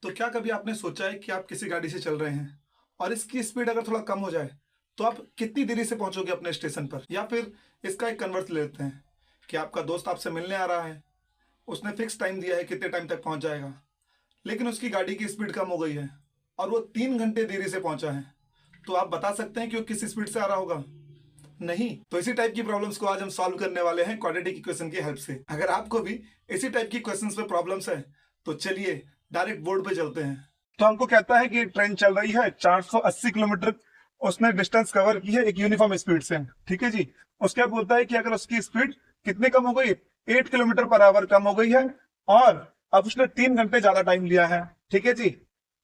तो क्या कभी आपने सोचा है कि आप किसी गाड़ी से चल रहे हैं और इसकी स्पीड अगर थोड़ा कम हो जाए तो आप कितनी देरी से पहुंचोगे अपने स्टेशन पर? या फिर इसका एक कन्वर्स ले लेते हैं कि आपका दोस्त आपसे मिलने आ रहा है, उसने फिक्स टाइम दिया है कितने टाइम तक पहुंच जाएगा, लेकिन उसकी गाड़ी की स्पीड कम हो गई है और वो 3 घंटे देरी से पहुंचा है। तो आप बता सकते हैं कि वो किस स्पीड से आ रहा होगा? नहीं। तो इसी टाइप की प्रॉब्लम्स को आज हम सॉल्व करने वाले हैं क्वाड्रेटिक इक्वेशन की हेल्प से। अगर आपको भी इसी टाइप की क्वेश्चंस में प्रॉब्लम्स है तो चलिए डायरेक्ट बोर्ड पे चलते हैं। तो हमको कहता है कि ट्रेन चल रही है 480 किलोमीटर, उसने डिस्टेंस कवर की है एक यूनिफॉर्म स्पीड से। ठीक है जी। उसके बाद बोलता है कि अगर उसकी स्पीड कितने कम हो गई, 8 किलोमीटर पर आवर कम हो गई है और अब उसने 3 घंटे ज्यादा टाइम लिया है। ठीक है जी।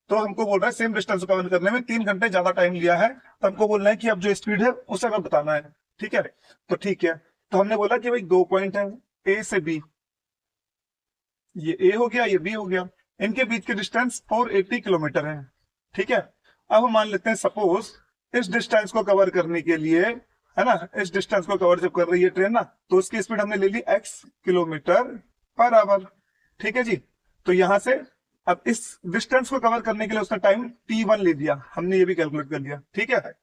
तो हमको बोल रहा है सेम डिस्टेंस कवर करने में 3 घंटे ज्यादा टाइम लिया है, तो हमको बोलना है कि अब जो स्पीड है उसे हमें बताना है। ठीक है। तो ठीक है, तो हमने बोला कि भाई 2 पॉइंट है, ए से बी, ये ए हो गया ये बी हो गया, इनके बीच के डिस्टेंस 480 किलोमीटर है। ठीक है। अब हम मान लेते हैं सपोज इस डिस्टेंस को कवर करने के लिए, है ना, इस डिस्टेंस को कवर जब कर रही है ट्रेन ना, तो उसकी स्पीड हमने ले ली x किलोमीटर पर आवर। ठीक है जी। तो यहां से अब इस डिस्टेंस को कवर करने के लिए उसने टाइम t1 ले लिया, हमने ये भी कैलकुलेट कर लिया। ठीक है।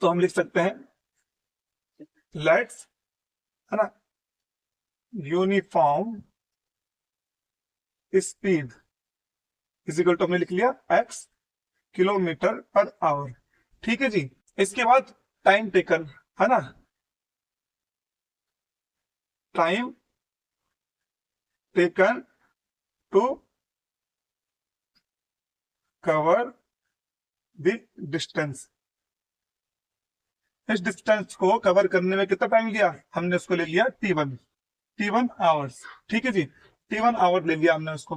तो हम लिख सकते हैं लेट्स, है ना, uniform speed is equal to, हमने लिख लिया x किलोमीटर पर आवर। ठीक है जी। इसके बाद टाइम टेकन, है ना, time taken to cover the distance, इस डिस्टेंस को कवर करने में कितना टाइम लिया, हमने उसको ले लिया टी वन आवर्स। ठीक है जी। टी1 आवर ले लिया हमने उसको।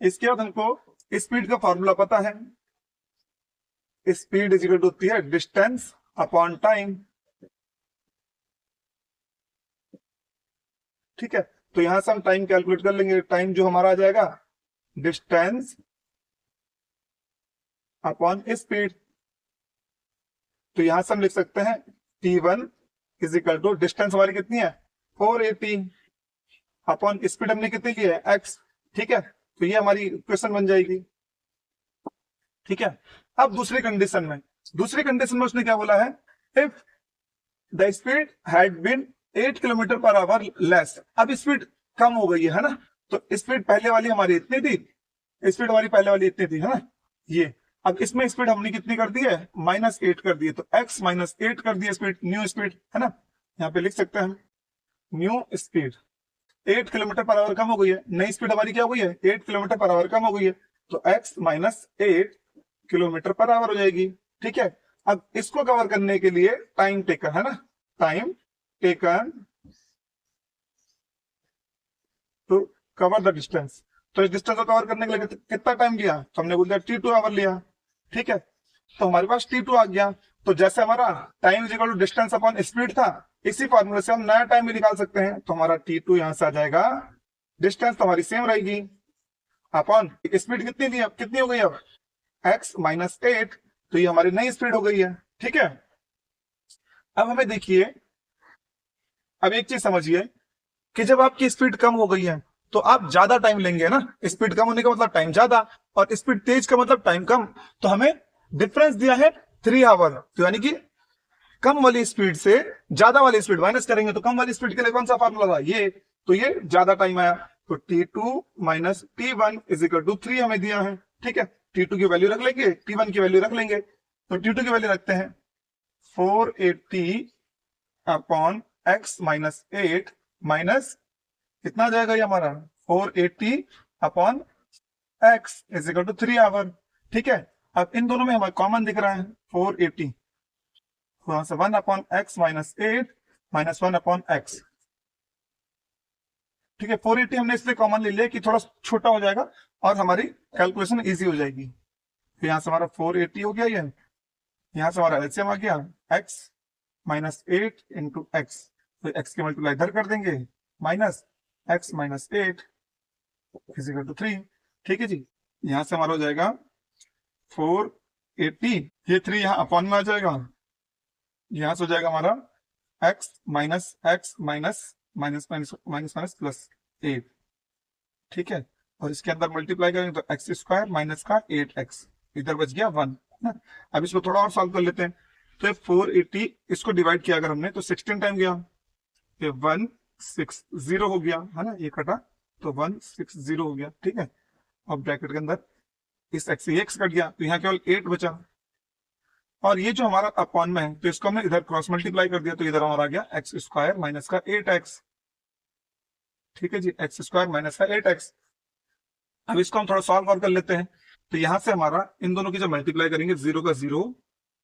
इसके बाद हमको स्पीड का फॉर्मूला पता है, स्पीड इज इक्वल टू होती है डिस्टेंस अपॉन टाइम। ठीक है। तो यहां से हम टाइम कैलकुलेट कर लेंगे, टाइम जो हमारा आ जाएगा डिस्टेंस अपॉन स्पीड। तो यहां से हम लिख सकते हैं t1 is equal to, distance हमारी कितनी है 480, अपॉन स्पीड हमने कितनी ली है x। ठीक है। तो ये हमारी इक्वेशन बन जाएगी। ठीक है। अब दूसरी कंडीशन में उसने क्या बोला है, if the speed had been 8 kilometre per hour less. अब स्पीड कम हो गई है ना, तो स्पीड पहले वाली हमारी इतनी थी, स्पीड हमारी पहले वाली इतनी थी, है ना, ये। अब इसमें स्पीड हमने कितनी कर दी है, -8 कर दी है, तो x -8 कर दिया स्पीड, न्यू स्पीड, है ना, यहाँ पे लिख सकते हैं हम new speed. 8 kilometre per hour कम हो गई है, नई स्पीड हमारी क्या हो गई है 8 किलोमीटर पर आवर कम हो गई है, तो x -8 किलोमीटर पर आवर हो जाएगी। ठीक है। अब इसको कवर करने के लिए टाइम टेकन, है ना, time taken to cover the distance. तो इस डिस्टेंस को कवर करने के लिए कितना टाइम लिया, तो हमने बोल दिया t2 आवर लिया। ठीक है। तो हमारे पास t2 आ गया। तो जैसे हमारा time is equal to distance upon speed था, इसी फॉर्मूले से हम नया टाइम भी निकाल सकते हैं। तो हमारा t2 यहां से आ जाएगा, डिस्टेंस तो हमारी सेम रहेगी, अपॉन स्पीड कितनी हो गई अब x -8, तो ये हमारी नई स्पीड हो गई है। ठीक है। अब हमें देखिए, अब एक चीज समझिए कि जब आपकी स्पीड कम हो गई है तो आप ज्यादा टाइम लेंगे ना, स्पीड कम होने का मतलब टाइम ज्यादा, और स्पीड तेज का मतलब टाइम कम। तो हमें डिफरेंस दिया है 3 आवर, तो यानी कि कम वाली स्पीड से ज्यादा वाली स्पीड माइनस करेंगे, तो कम वाली स्पीड के लिए कौन सा फॉर्मूला था ये, तो ये ज्यादा टाइम आया। तो t2 -t1 is equal to 3 हमें दिया है। ठीक है। t2 की वैल्यू रख लेंगे, t1 की वैल्यू रख लेंगे, तो t2 की वैल्यू रखते हैं 480 अपॉन x -8 माइनस कितना आ जाएगा ये हमारा 480 upon x is equal to 3 hour. ठीक है। अब इन दोनों में हमें कॉमन दिख रहा है 480, वहां से 1 upon x -8 minus 1 upon x। ठीक है। 480 हमने इसलिए कॉमन ले लिया कि थोड़ा छोटा हो जाएगा और हमारी कैलकुलेशन इजी हो जाएगी। तो यहां से हमारा 480 हो गया, ये यहां से हमारा एलसीएम आ गया x -8 इंटू एक्स, तो x की मल्टीप्लाई इधर कर देंगे, माइनस x -8 इक्वल टू 3। ठीक है जी। यहां से हमारा हो जाएगा 480, ये 3 यहाँ अपॉन में आ जाएगा, यहां से हो जाएगा हमारा x minus x minus minus minus minus minus plus 8। ठीक है। और इसके अंदर मल्टीप्लाई करेंगे तो एक्स स्क्वायर माइनस का 8x, इधर बच गया 1 ना। अब इसको थोड़ा और सॉल्व कर लेते हैं। तो ये 480, इसको डिवाइड किया अगर हमने तो 16 टाइम गया, ये 160 हो गया है ना, ये कटा तो 160 हो गया, ठीक है। और ब्रैकेट के अंदर इस एक्स से एक्स कट गया तो यहाँ केवल 8 बचा। और ये जो हमारा अपॉन में है तो इसको हमने इधर क्रॉस मल्टीप्लाई कर दिया तो इधर हमारा आ गया एक्स स्क्वायर माइनस का 8x, ठीक है जी, एक्स स्क्वायर माइनस का 8x। अब इसको हम थोड़ा सॉल्व और कर लेते हैं। तो यहां से हमारा इन दोनों की जब मल्टीप्लाई करेंगे 0 का 0,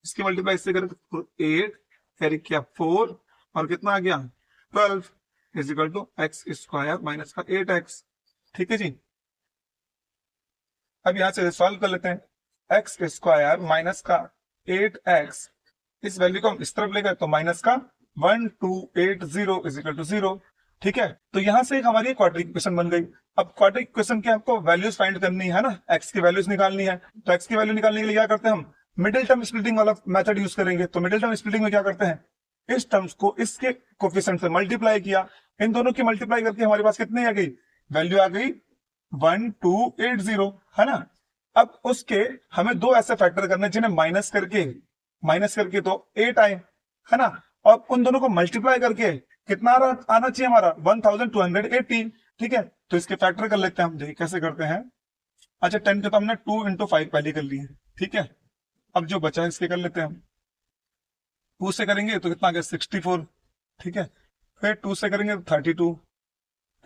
इसकी मल्टीप्लाई इससे करें तो 8 कैरी किया 4 और कितना आ गया 12 is equal to x square minus का 8x, ठीक है जी। अब यहां से सॉल्व कर लेते हैं। एक्स स्क्वायर माइनस का 8x, इस वैल्यू को हम इस तरफ लेकर तो माइनस का 1280 इज इक्वल टू 0, ठीक है। तो यहां से एक हमारी क्वाड्रेटिक इक्वेशन बन गई। अब क्वाड्रेटिक इक्वेशन के आपको वैल्यूज फाइंड करनी है ना, एक्स की वैल्यूज निकालनी है। तो एक्स की वैल्यू निकालने के लिए क्या करते हैं, हम मिडिल टर्म स्प्लिटिंग वाला मेथड यूज करेंगे। तो मिडिल टर्म स्प्लिटिंग में क्या करते हैं, इस टर्म्स को इसके कोफिशिएंट से मल्टीप्लाई किया, इन दोनों की मल्टीप्लाई करके हमारे पास कितनी आ गई, वैल्यू आ गई 1280, है ना। अब उसके हमें दो ऐसे फैक्टर करने जिन्हें माइनस करके तो 8 आए, है ना। और उन दोनों को मल्टीप्लाई करके कितना आना चाहिए हमारा 1280, ठीक है। तो इसके फैक्टर कर लेते हैं हम, देखिए कैसे करते हैं। अच्छा 10 के तो हमने 2 into 5 पहले कर लिए, ठीक है। अब जो बचा है इसके कर लेते हैं हम। 2 से करेंगे तो कितना आ गया 64, ठीक है। फिर 2 से करेंगे तो 32,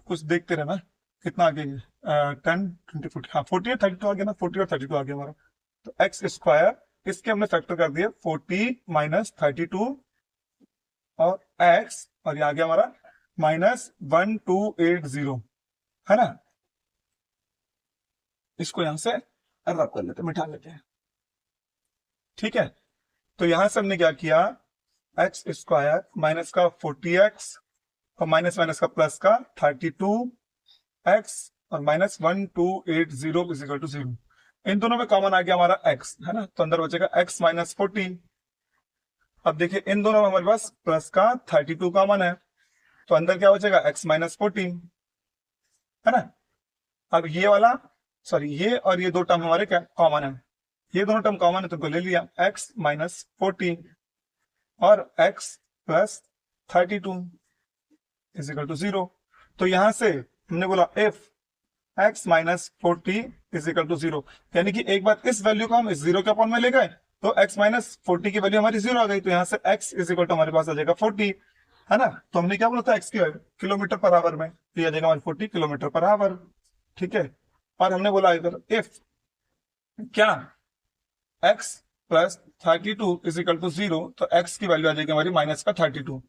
कुछ देखते रहना कितना आ गया 10 20 40, हाँ 40 और 32 आ गया ना, 40 और 32 आ गया हमारा। तो एक्स स्क्वायर इसके हमने फैक्टर कर दिया 40 माइनस 32 और एक्स, और ये आ गया हमारा माइनस 1280, है ना। इसको यहां से रब कर लेते, मिटा लेते हैं, ठीक है। तो यहां से हमने क्या किया, एक्स स्क्वायर माइनस का 40x और माइनस माइनस का प्लस का 32x और माइनस 1280 इज इक्वल टू 0। इन दोनों में कॉमन आ गया हमारा x, है ना। तो अंदर बचेगा x माइनस 40। अब देखिए इन दोनों में हमारे पास प्लस का 32 कॉमन है, तो अंदर क्या बचेगा x माइनस 40, है ना। अब ये वाला सॉरी ये और ये दो टर्म हमारे क्या कॉमन है, ये दोनों टर्म कॉमन है तो ले लिया x माइनस 40 और x plus 32 is equal to 0। तो यहां से हमने बोला if x minus 40 is equal to 0, यानी कि एक बार इस वैल्यू को हम इस 0 के अपॉन में ले गए तो x माइनस 40 की वैल्यू हमारी 0 आ गई। तो यहां से x इज इक्वल टू हमारे पास आ जाएगा 40, है ना। तो हमने क्या बोला था x की किलोमीटर पर आवर में, तो आ जाएगा हमारे 40 किलोमीटर पर आवर, ठीक है। और हमने बोला इधर इफ क्या x plus 32 is equal to 0, तो x की वैल्यू आ जाएगी हमारी माइनस का 32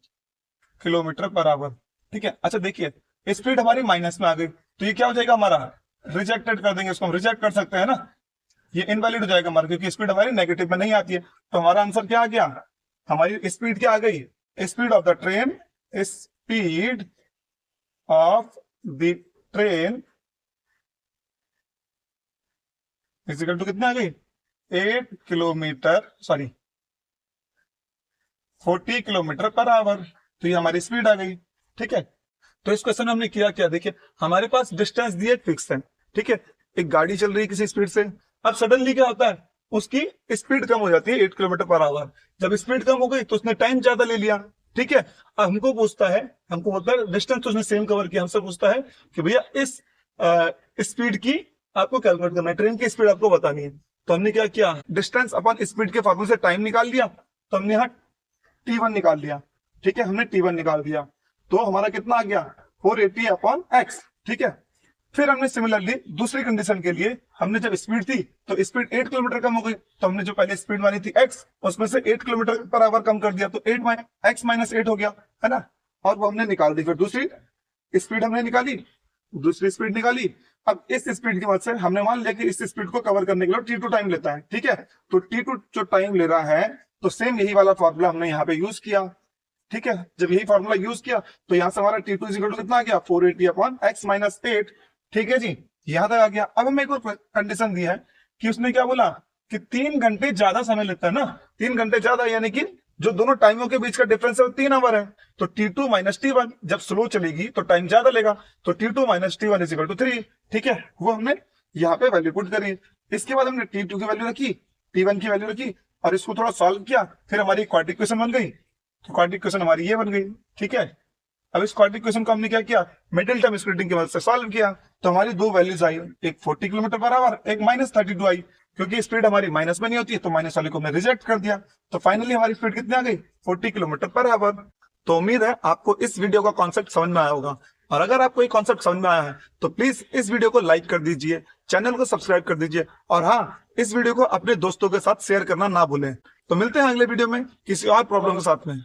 किलोमीटर पर आवर, ठीक है। अच्छा देखिए स्पीड हमारी माइनस में आ गई तो ये क्या हो जाएगा हमारा, रिजेक्टेड कर देंगे, इसको हम रिजेक्ट कर सकते हैं ना, ये इनवैलिड हो जाएगा हमारा, क्योंकि स्पीड हमारी नेगेटिव में नहीं आती है। तो हमारा आंसर क्या आ गया, हमारी स्पीड क्या आ गई, speed of the train, speed of the train is equal to कितनी आ गई 8 किलोमीटर 40 किलोमीटर पर आवर। तो ये हमारी स्पीड आ गई, ठीक है। तो इस क्वेश्चन में हमने किया क्या, देखिए हमारे पास डिस्टेंस दिए फिक्स है, ठीक है। एक गाड़ी चल रही है किसी स्पीड से, अब सडनली क्या होता है, उसकी स्पीड कम हो जाती है 8 किलोमीटर पर आवर। जब स्पीड कम हो गई तो उसने टाइम ज्यादा ले लिया, ठीक है। अब हमको बोलता है डिस्टेंस तो उसने सेम कवर किया, हमसे पूछता है कि भैया इस स्पीड की आपको कैलकुलेट करना है, ट्रेन की स्पीड आपको बतानी है। तो हमने क्या किया, डिस्टेंस अपॉन स्पीड के फॉर्मूले से टाइम निकाल लिया, तो हमने यहाँ T1 निकाल लिया, ठीक है। हमने T1 निकाल दिया तो हमारा कितना आ गया 480 अपॉन x, ठीक है। फिर हमने सिमिलरली दूसरी कंडीशन के लिए हमने जब स्पीड थी तो स्पीड 8 किलोमीटर कम हो गई, तो हमने जो पहले स्पीड मानी थी x उसमें से 8 किलोमीटर पर आवर कम कर दिया, तो 8 x माइनस 8 हो गया, है ना। और वो हमने निकाल दी, फिर दूसरी स्पीड हमने निकाली, दूसरी स्पीड निकाली। अब इस स्पीड की मदद से हमने मान लिया कि इस स्पीड को कवर करने के लिए T2 टाइम लेता है, ठीक है। तो T2 जो टाइम ले रहा है तो सेम यही वाला फॉर्मूला हमने यहाँ पे यूज किया, ठीक है। जब यही फॉर्मूला यूज किया तो यहां से हमारा T2 इक्वल टू कितना आ गया 480 अपॉन x माइनस 8, ठीक है जी, यहां तक आ गया। अब हमें एक और कंडीशन दी है कि उसने क्या बोला कि 3 घंटे ज्यादा समय लेता है ना, 3 घंटे ज्यादा यानी कि जो दोनों टाइमों के बीच का डिफरेंस है वो 3 आवर है। तो T2 माइनस T1, जब स्लो चलेगी तो टाइम ज्यादा लेगा, तो T2 minus T1 is equal to 3। ठीक है, वो हमने यहाँ पे वैल्यू पुट करी। इसके बाद हमने T2 की वैल्यू रखी, T1 की वैल्यू रखी और इसको थोड़ा सॉल्व किया, फिर हमारी क्वाड्रेटिक इक्वेशन बन गई। तो क्वाड्रेटिक इक्वेशन हमारी ये बन गई। ठीक है, अब इस क्वाड्रेटिक इक्वेशन को हमने क्या किया, मिडिल टर्म स्प्लिटिंग की मदद से सॉल्व किया। तो हमारी दो वैल्यूज आई, एक 40 किलोमीटर पर आवर, एक माइनस 32 आई। क्योंकि स्पीड हमारी माइनस में नहीं होती है तो माइनस वाले को हमने रिजेक्ट कर दिया। तो फाइनली हमारी स्पीड कितनी आ गई, 40 किलोमीटर पर आवर। तो उम्मीद है आपको इस वीडियो का कॉन्सेप्ट समझ में आया होगा, और अगर आपको ये कॉन्सेप्ट समझ में आया है तो प्लीज इस वीडियो को लाइक कर दीजिए, चैनल को सब्सक्राइब कर दीजिए, और हाँ, इस वीडियो को अपने दोस्तों के साथ शेयर करना ना भूलें। तो मिलते हैं अगले वीडियो में किसी और प्रॉब्लम के साथ में।